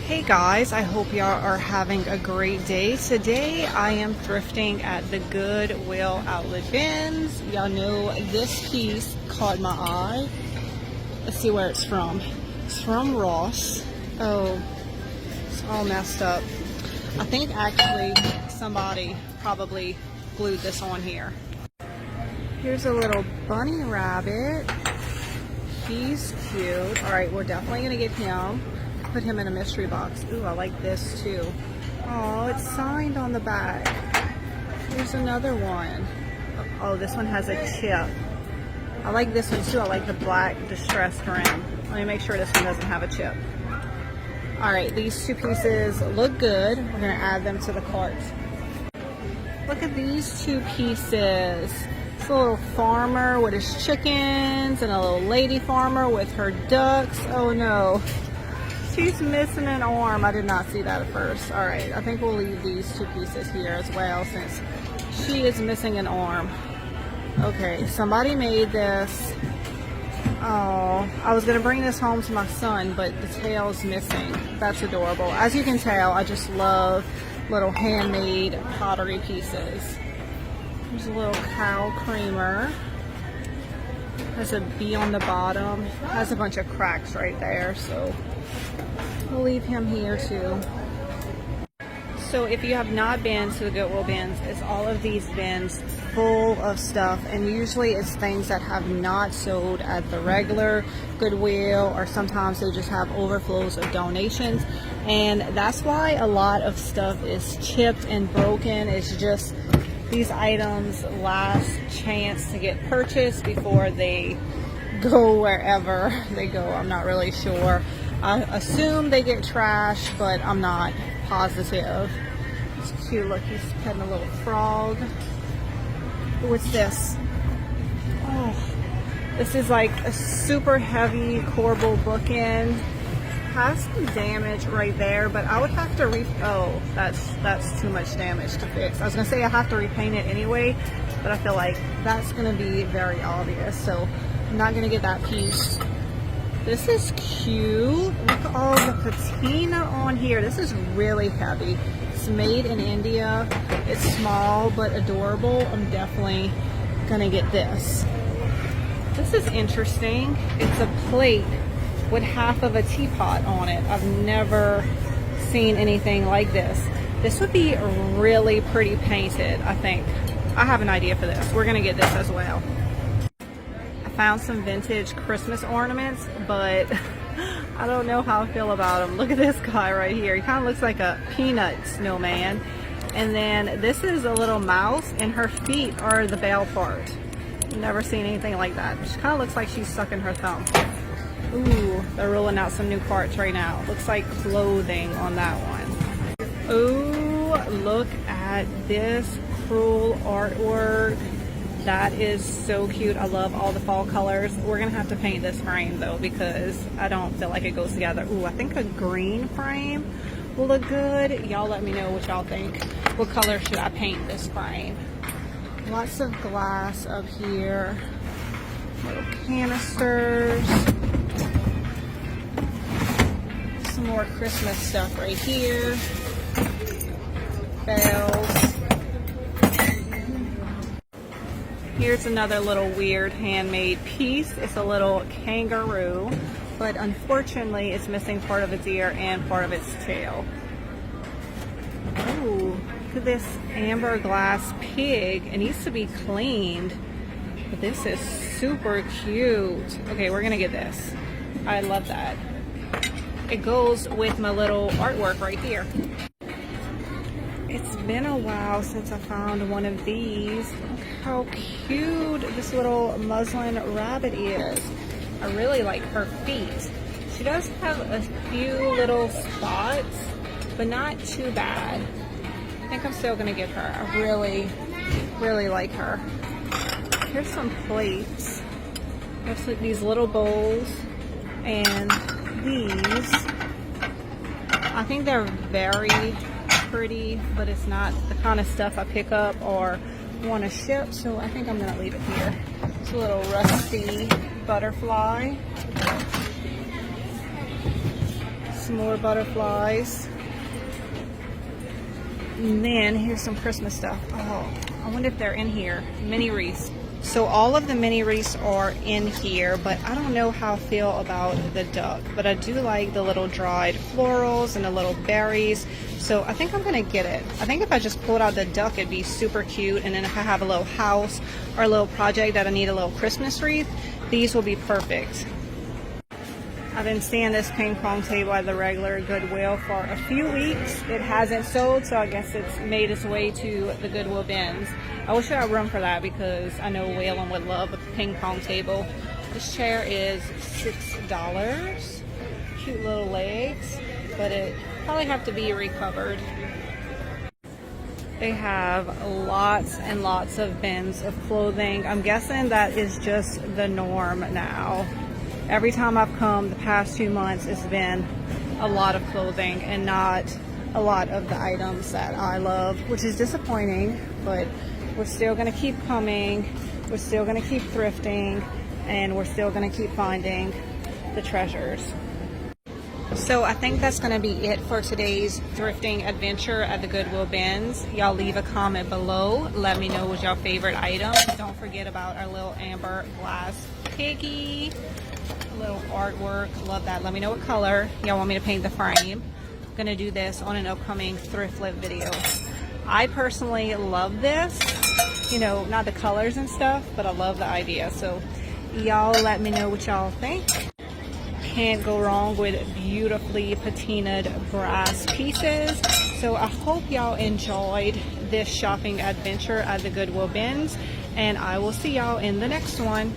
Hey guys, I hope y'all are having a great day. Today I am thrifting at the Goodwill Outlet Bins. Y'all know this piece caught my eye. Let's see where it's from. It's from Ross. Oh, it's all messed up. I think actually somebody probably glued this on here. Here's a little bunny rabbit. He's cute. Alright, we're definitely going to get him. Put him in a mystery box. Ooh, I like this too. Oh, it's signed on the back. Here's another one. Oh, this one has a chip. I like this one too. I like the black distressed rim. Let me make sure this one doesn't have a chip. Alright, these two pieces look good. We're going to add them to the cart. Look at these two pieces. It's a little farmer with his chickens and a little lady farmer with her ducks. Oh no. She's missing an arm. I did not see that at first. All right, I think we'll leave these two pieces here as well since she is missing an arm. Okay, somebody made this. Oh, I was gonna bring this home to my son, but the tail's missing. That's adorable. As you can tell, I just love little handmade pottery pieces. There's a little cow creamer. Has a bee on the bottom. Has a bunch of cracks right there, so we'll leave him here too. So if you have not been to the Goodwill Bins, it's all of these bins full of stuff, and usually it's things that have not sold at the regular Goodwill, or sometimes they just have overflows of donations, and that's why a lot of stuff is chipped and broken. It's just these items last chance to get purchased before they go wherever they go. I'm not really sure. I assume they get trashed, but I'm not positive. It's cute. Look, he's petting a little frog. What's this? Oh, this is like a super heavy corbel bookend. Has some damage right there, but I would have to oh, that's too much damage to fix. I was gonna say I have to repaint it anyway, but I feel like that's gonna be very obvious, so I'm not gonna get that piece. This is cute. Look at all the patina on here. This is really heavy. It's made in India. It's small but adorable. I'm definitely gonna get this. This is interesting. It's a plate with half of a teapot on it. I've never seen anything like this. This would be really pretty painted, I think. I have an idea for this. We're gonna get this as well. I found some vintage Christmas ornaments, but I don't know how I feel about them. Look at this guy right here. He kind of looks like a peanut snowman. And then this is a little mouse, and her feet are the bell part. Never seen anything like that. She kind of looks like she's sucking her thumb. Ooh, they're rolling out some new parts right now. Looks like clothing on that one. Ooh, look at this cool artwork. That is so cute. I love all the fall colors. We're gonna have to paint this frame though, because I don't feel like it goes together. Ooh, I think a green frame will look good. Y'all let me know what y'all think. What color should I paint this frame? Lots of glass up here. Little canisters. Some more Christmas stuff right here. Bells. Here's another little weird handmade piece. It's a little kangaroo, but unfortunately it's missing part of its ear and part of its tail. Ooh, look at this amber glass pig. It needs to be cleaned, but this is super cute. Okay, we're gonna get this. I love that. It goes with my little artwork right here. It's been a while since I found one of these. Look how cute this little muslin rabbit is. I really like her feet. She does have a few little spots, but not too bad. I think I'm still gonna get her. I really, really like her. Here's some plates. There's like these little bowls, and these, I think they're very pretty, but it's not the kind of stuff I pick up or want to ship, so I think I'm gonna leave it here. It's a little rusty butterfly. Some more butterflies. And then here's some Christmas stuff. Oh, I wonder if they're in here. Mini wreaths. So all of the mini wreaths are in here, but I don't know how I feel about the duck. But I do like the little dried florals and the little berries. So I think I'm gonna get it. I think if I just pulled out the duck, it'd be super cute. And then if I have a little house or a little project that I need a little Christmas wreath, these will be perfect. I've been seeing this ping pong table at the regular Goodwill for a few weeks. It hasn't sold, so I guess it's made its way to the Goodwill Bins. I wish I had room for that because I know Waylon would love a ping pong table. This chair is $6. Cute little legs, but it probably have to be recovered. They have lots and lots of bins of clothing. I'm guessing that is just the norm now. Every time I've come the past 2 months, it's been a lot of clothing and not a lot of the items that I love, which is disappointing, but we're still going to keep coming. We're still going to keep thrifting, and we're still going to keep finding the treasures. So I think that's going to be it for today's thrifting adventure at the Goodwill Bins. Y'all leave a comment below. Let me know what's your favorite item. Don't forget about our little amber glass piggy. A little artwork. Love that. Let me know what color y'all want me to paint the frame. I'm going to do this on an upcoming thrift flip video. I personally love this. You know, not the colors and stuff, but I love the idea. So y'all let me know what y'all think. Can't go wrong with beautifully patinaed brass pieces. So I hope y'all enjoyed this shopping adventure at the Goodwill Bins, and I will see y'all in the next one.